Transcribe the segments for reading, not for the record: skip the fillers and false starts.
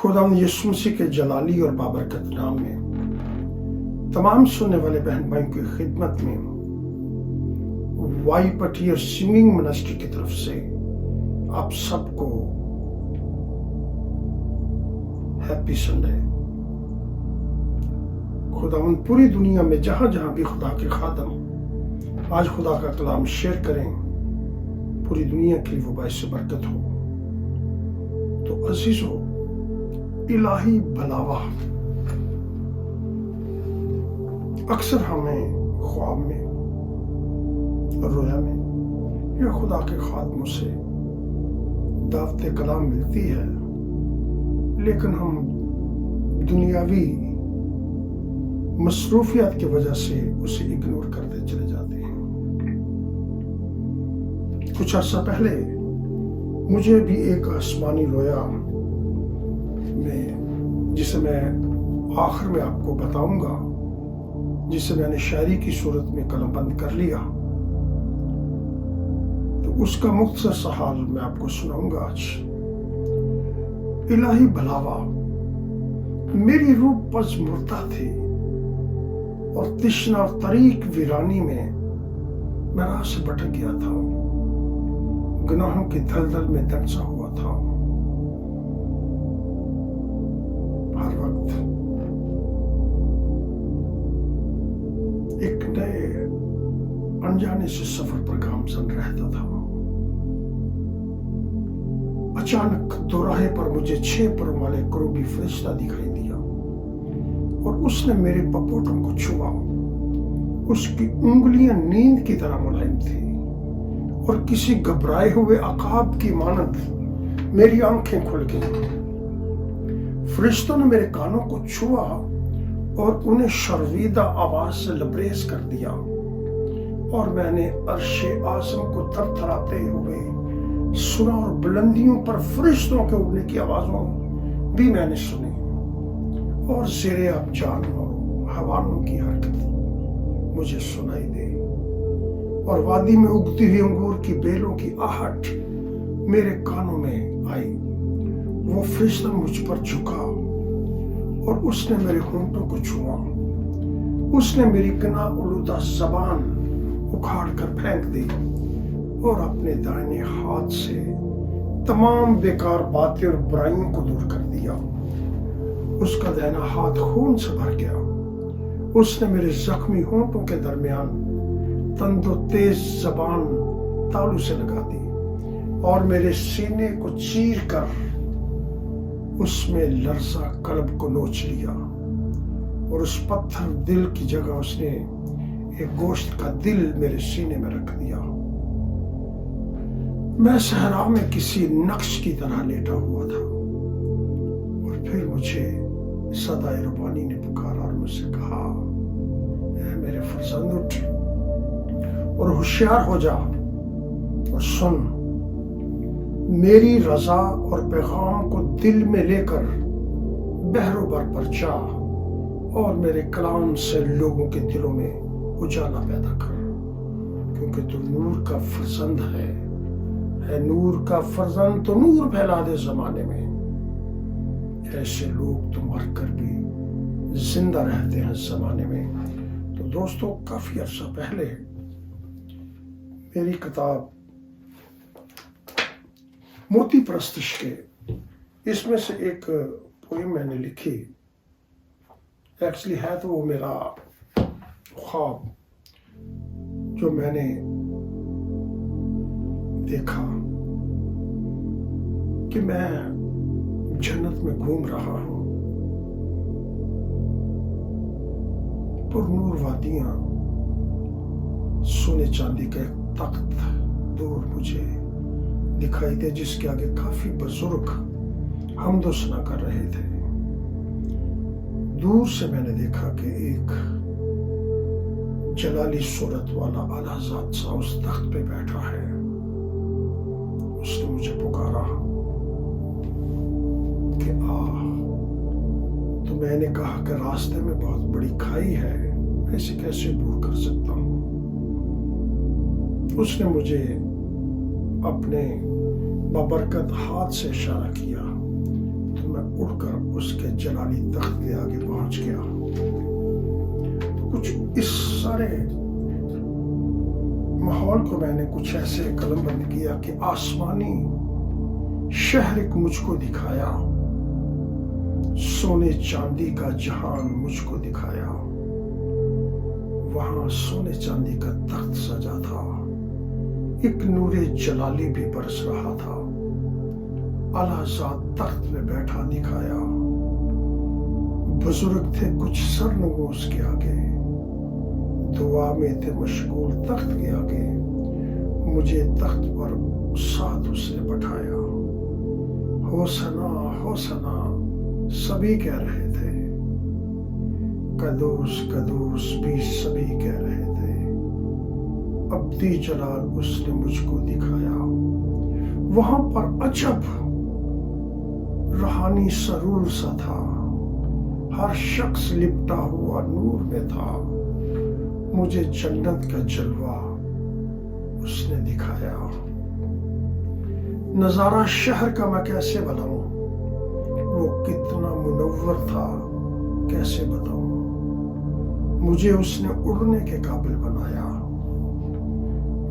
खुदावंद यीशु मसीह के जलाली और बाबरकत नाम में तमाम सुनने वाले बहन भाइयों की खिदमत में वाई पटी और सिंगिंग मिनिस्ट्री की तरफ से आप सबको हैप्पी संडे। खुदावंद पूरी दुनिया में जहां जहां भी खुदा के खादम आज खुदा का कलाम शेयर करें, पूरी दुनिया के लिए वो बाइस बरकत हो। तो अजीजों, इलाही भलावा अक्सर हमें ख्वाब में, रोया में या खुदा के खादमों से दावत कलाम मिलती है, लेकिन हम दुनियावी मसरूफियत की वजह से उसे इग्नोर करते चले जाते हैं। कुछ अर्सा पहले मुझे भी एक आसमानी रोया में, जिसे मैं आखिर में आपको बताऊंगा, जिसे मैंने शायरी की सूरत में कलमबंद कर लिया, तो उसका मुख्तसर सा हाल मैं आपको सुनाऊंगा आज। इलाही भलावा, मेरी रूह पज मुर्दा थी और तिश्ना और तरीक वीरानी में मैं राह से भटक गया था, गुनाहों की दलदल में दंसा हुआ था। हर वक्त एक नए अनजाने से सफर पर गामजन रहता था। अचानक दोराहे पर मुझे 6 पर वाले करूबी फरिश्ता दिखाई दिया और उसने मेरे पपोटों को छुआ। उसकी उंगलियां नींद की तरह मुलायम थी और किसी घबराए हुए अकाब की मानद मेरी आंखें खुल गईं। फरिश्तों ने मेरे कानों को छुआ और उन्हें शर्मीदा आवाज से लबरेज कर दिया, और मैंने अर्शे आज़म को थरथराते हुए सुना और बुलंदियों पर फरिश्तों के उड़ने की आवाजों भी मैंने सुनी, और ज़ेरे अब जानवरों हवानों की हरकत मुझे सुनाई दी, और वादी में उगती हुई अंगूर की बेलों की आहट मेरे कानों में आई। वो फरिश्ता मुझ पर झुका और उसने मेरे होंठों को छुआ। उसने मेरी गना उलूदा जबान उखाड़ कर फेंक दी और अपने दाहिने हाथ से तमाम बेकार बातें और बुराइयों को दूर कर दिया। उसका दाहिना हाथ खून से भर गया। उसने मेरे जख्मी होंठों के दरमियान तंदो तेज जबान तालू से लगा दी और मेरे सीने को चीर कर उसमें लरसा कल्ब को नोच लिया, और उस पत्थर दिल की जगह उसने एक गोश्त का दिल मेरे सीने में रख दिया। मैं सहरा में किसी नक्श की तरह लेटा हुआ था, और फिर मुझे सदाए रब्बानी ने पुकारा और मुझसे कहा, ऐ मेरे फरजंद, उठ और होशियार हो जा और सुन। मेरी रजा और पैगाम को दिल में लेकर बहरोबर पर जा और मेरे कलाम से लोगों के दिलों में उजाला पैदा कर, क्योंकि तू नूर का फरजंद है नूर का फरजंद तो नूर फैला दे जमाने में। ऐसे लोग तो मर कर भी जिंदा रहते हैं जमाने में। तो दोस्तों, काफी अर्सा पहले मेरी किताब मोती प्रस्तिश के इसमें से एक पोएम मैंने लिखी। एक्चुअली है तो वो मेरा ख्वाब जो मैंने देखा कि मैं जन्नत में घूम रहा हूं, पुरनूर वादियां, सोने चांदी का एक तख्त दूर मुझे दिखाई दे, जिसके आगे काफी बुजुर्ग हमदो सना कर रहे थे। दूर से मैंने देखा कि एक जलाली सूरत वाला आलाजात सा उस तख्त पे बैठा है। उसने मुझे पुकारा कि आ। तो मैंने कहा कि रास्ते में बहुत बड़ी खाई है, ऐसे कैसे दूर कर सकता हूं। उसने मुझे अपने बबरकत हाथ से इशारा किया तो मैं اڑ کر اس کے جلالی تخت کے آگے پہنچ گیا۔ کچھ اس سارے ماحول کو میں نے کچھ ایسے قلم بند کیا کہ آسمانی شہر ایک مجھ کو دکھایا، سونے چاندی کا جہان مجھ کو دکھایا۔ وہاں سونے چاندی کا تخت سجا تھا، ایک نور جلالی بھی برس رہا تھا، اعلیٰ ذات تخت میں بیٹھا دکھایا۔ بزرگ تھے کچھ سرنگوں اس کے آگے، دعا میں تھے مشغول تخت کے آگے، مجھے تخت پر ساتھ اس نے بٹھایا۔ ہوسنا ہوسنا سبھی کہہ رہے تھے، قدوس قدوس بھی سبھی کہہ رہے تھے۔ ابدی جلال اس نے مجھ کو دکھایا۔ وہاں پر عجب روحانی سرور سا تھا، ہر شخص لپٹا ہوا نور میں تھا، مجھے جنت کا جلوہ اس نے دکھایا۔ نظارہ شہر کا میں کیسے بتاؤں، وہ کتنا منور تھا کیسے بتاؤں، مجھے اس نے اڑنے کے قابل بنایا۔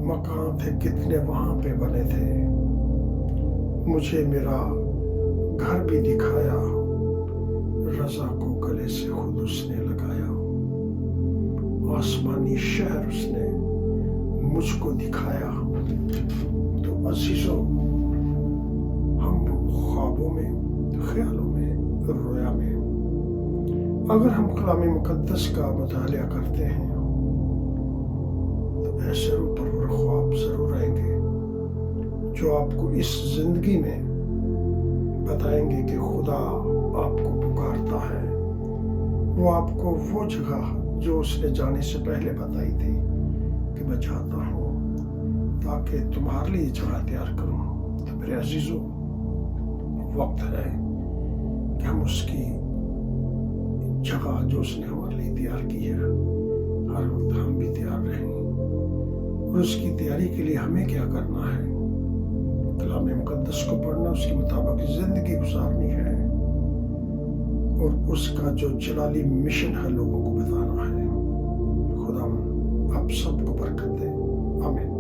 مکان تھے کتنے وہاں پہ بنے تھے، مجھے میرا گھر بھی دکھایا، رضا کو گلے سے خود اس نے لگایا۔ آسمانی شہر اس نے مجھ کو دکھایا۔ تو عزیزو، ہم خوابوں میں، خیالوں میں، رویا میں اگر ہم کلام مقدس کا مطالعہ کرتے ہیں تو ایسے روپر خواب ضرور آئیں گے جو آپ کو اس زندگی میں بتائیں گے کہ خدا آپ کو پکارتا ہے۔ وہ آپ کو وہ جگہ جو اس نے جانے سے پہلے بتائی تھی کہ میں چاہتا ہوں تاکہ تمہارے لیے جگہ تیار کروں۔ تو میرے عزیزو، وقت ہے کہ ہم اس کی جگہ جو اس نے ہمارے لیے تیار کی ہے، ہر وقت ہم بھی تیار رہیں۔ اور اس کی تیاری کے لیے ہمیں کیا کرنا ہے؟ کلام مقدس کو پڑھنا، اس کے مطابق زندگی گزارنی ہے، اور اس کا جو جلالی مشن ہے لوگوں کو بتانا ہے۔ خدا آپ سب کو برکت دے، آمین۔